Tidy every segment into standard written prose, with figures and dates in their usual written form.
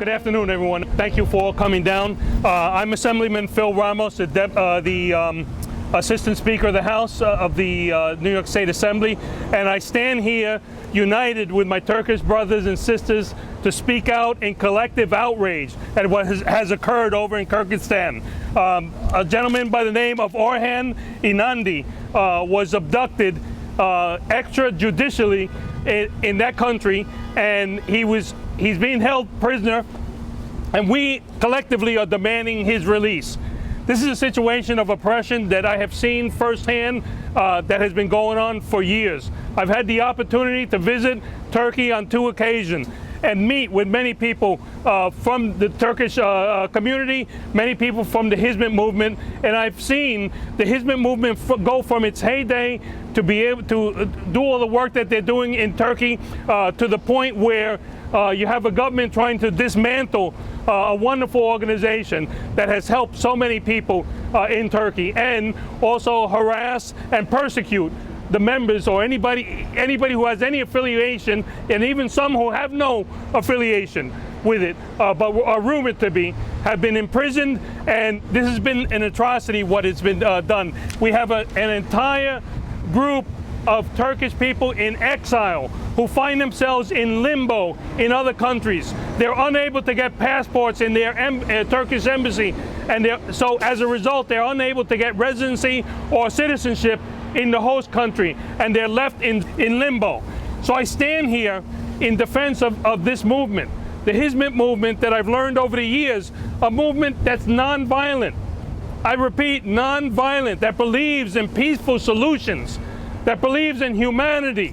Good afternoon, everyone. Thank you for coming down. I'm Assemblyman Phil Ramos, the Assistant Speaker of the House of the New York State Assembly, and I stand here united with my Turkish brothers and sisters to speak out in collective outrage at what has occurred over in Kyrgyzstan. A gentleman by the name of Orhan İnandı was abducted extrajudicially in that country, and he's being held prisoner, and we collectively are demanding his release. This is a situation of oppression that I have seen firsthand that has been going on for years. I've had the opportunity to visit Turkey on 2 occasions and meet with many people from the Turkish community, many people from the Hizmet movement, and I've seen the Hizmet movement go from its heyday to be able to do all the work that they're doing in Turkey to the point where you have a government trying to dismantle a wonderful organization that has helped so many people in Turkey, and also harass and persecute the members or anybody who has any affiliation, and even some who have no affiliation with it, but are rumored to be, have been imprisoned, and this has been an atrocity what has been done. We have an entire group of Turkish people in exile who find themselves in limbo in other countries. They're unable to get passports in their Turkish embassy, and so as a result they're unable to get residency or citizenship in the host country, and they're left in limbo. So I stand here in defense of this movement, the Hizmet movement that I've learned over the years, a movement that's non-violent. I repeat, non-violent, that believes in peaceful solutions, that believes in humanity.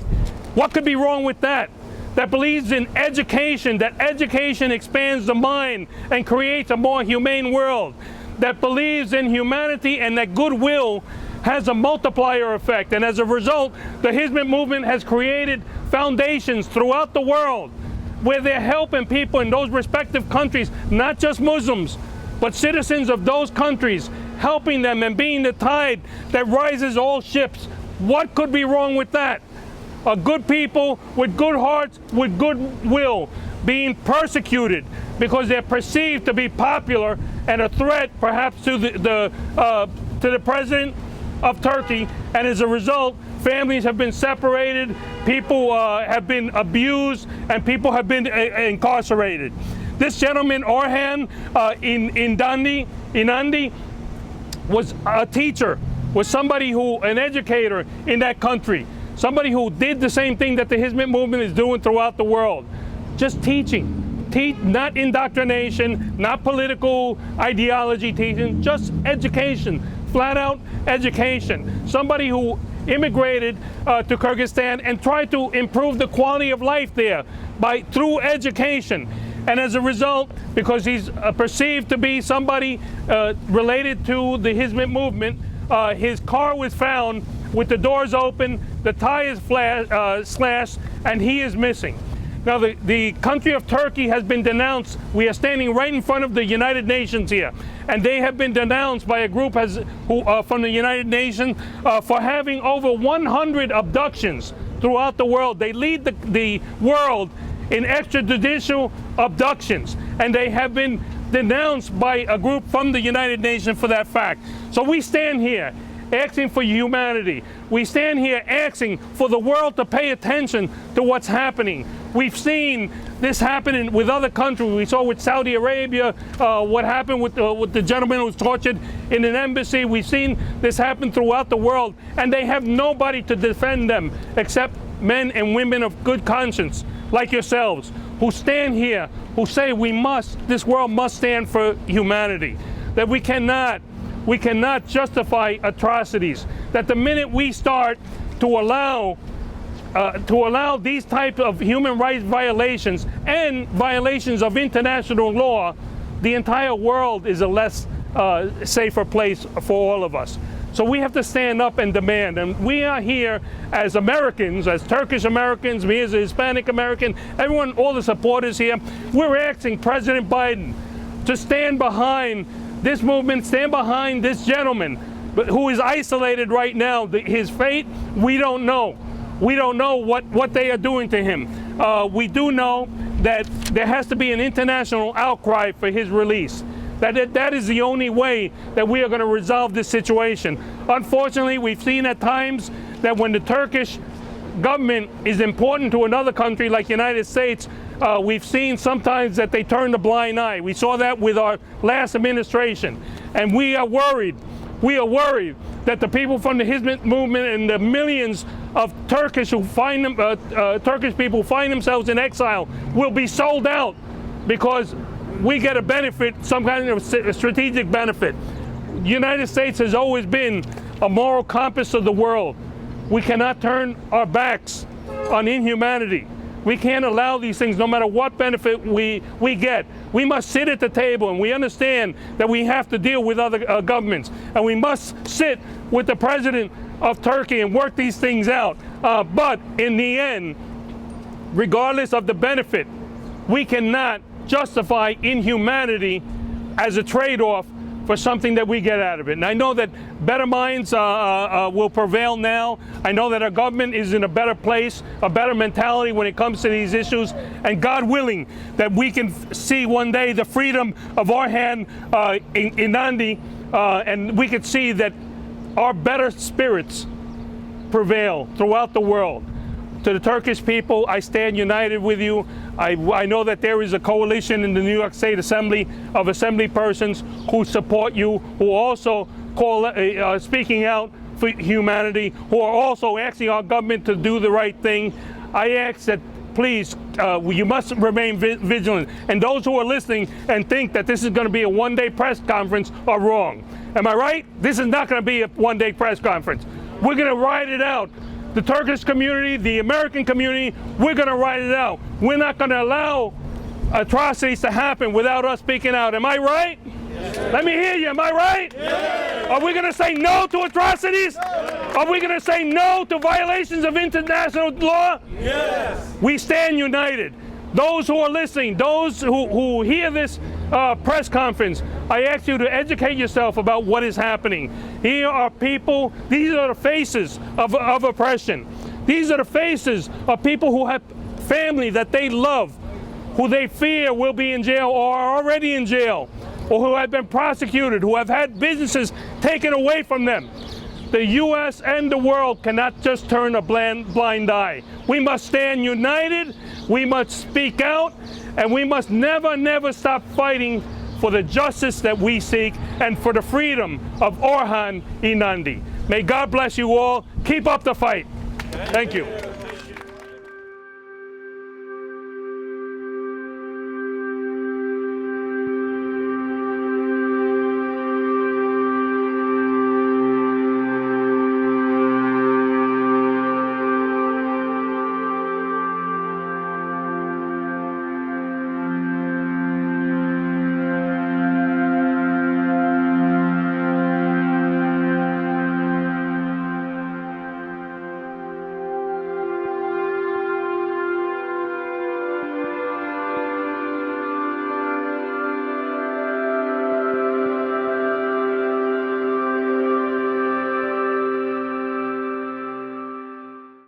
What could be wrong with that? That believes in education, that education expands the mind and creates a more humane world. That believes in humanity and that goodwill has a multiplier effect. And as a result, the Hizmet movement has created foundations throughout the world where they're helping people in those respective countries, not just Muslims, but citizens of those countries, helping them and being the tide that rises all ships. What could be wrong with that? A good people with good hearts, with goodwill, being persecuted because they're perceived to be popular and a threat perhaps to the president of Turkey, and as a result families have been separated, people have been abused, and people have been incarcerated. This gentleman Orhan İnandı was a teacher, was somebody an educator in that country, somebody who did the same thing that the Hizmet movement is doing throughout the world, just teaching. Not indoctrination, not political ideology teaching, just education, flat out education. Somebody who immigrated to Kyrgyzstan and tried to improve the quality of life there through education. And as a result, because he's perceived to be somebody related to the Hizmet movement, his car was found with the doors open, the tires slashed, and he is missing. Now, the country of Turkey has been denounced. We are standing right in front of the United Nations here, and they have been denounced by a group from the United Nations for having over 100 abductions throughout the world. They lead the world in extrajudicial abductions, and they have been denounced by a group from the United Nations for that fact. So we stand here asking for humanity. We stand here asking for the world to pay attention to what's happening. We've seen this happening with other countries. We saw with Saudi Arabia what happened with the gentleman who was tortured in an embassy. We've seen this happen throughout the world, and they have nobody to defend them except men and women of good conscience like yourselves, who stand here, who say this world must stand for humanity, that we cannot justify atrocities, that the minute we start to allow these types of human rights violations and violations of international law, the entire world is a less safer place for all of us. So we have to stand up and demand, and we are here as Americans, as Turkish Americans, me as a Hispanic American, everyone, all the supporters here, we're asking President Biden to stand behind this movement, stand behind this gentleman who is isolated right now. His fate, we don't know. We don't know what they are doing to him. We do know that there has to be an international outcry for his release. That is the only way that we are going to resolve this situation. Unfortunately, we've seen at times that when the Turkish government is important to another country like the United States, we've seen sometimes that they turn a blind eye. We saw that with our last administration. And we are worried that the people from the Hizmet movement and the millions of Turkish people who find themselves in exile will be sold out because we get a benefit, some kind of strategic benefit. The United States has always been a moral compass of the world. We cannot turn our backs on inhumanity. We can't allow these things, no matter what benefit we get. We must sit at the table, and we understand that we have to deal with other governments. And we must sit with the president of Turkey and work these things out. But in the end, regardless of the benefit, we cannot justify inhumanity as a trade-off for something that we get out of it. And I know that better minds will prevail now. I know that our government is in a better place, a better mentality when it comes to these issues. And God willing, that we can see one day the freedom of Orhan İnandı, and we can see that our better spirits prevail throughout the world. To the Turkish people, I stand united with you. I know that there is a coalition in the New York State Assembly of assembly persons who support you, who also call speaking out for humanity, who are also asking our government to do the right thing. I ask that please, you must remain vigilant. And those who are listening and think that this is going to be a one-day press conference are wrong. Am I right? This is not going to be a one-day press conference. We're going to ride it out. The Turkish community, the American community, we're going to ride it out. We're not going to allow atrocities to happen without us speaking out. Am I right? Yes. Let me hear you. Am I right? Yes. Are we going to say no to atrocities? Yes. Are we going to say no to violations of international law? Yes. We stand united. Those who are listening, those who hear this press conference, I ask you to educate yourself about what is happening. Here are people, these are the faces of oppression. These are the faces of people who have family that they love, who they fear will be in jail or are already in jail, or who have been prosecuted, who have had businesses taken away from them. The U.S. and the world cannot just turn a blind eye. We must stand united, we must speak out, and we must never, never stop fighting for the justice that we seek and for the freedom of Orhan İnandı. May God bless you all. Keep up the fight. Thank you.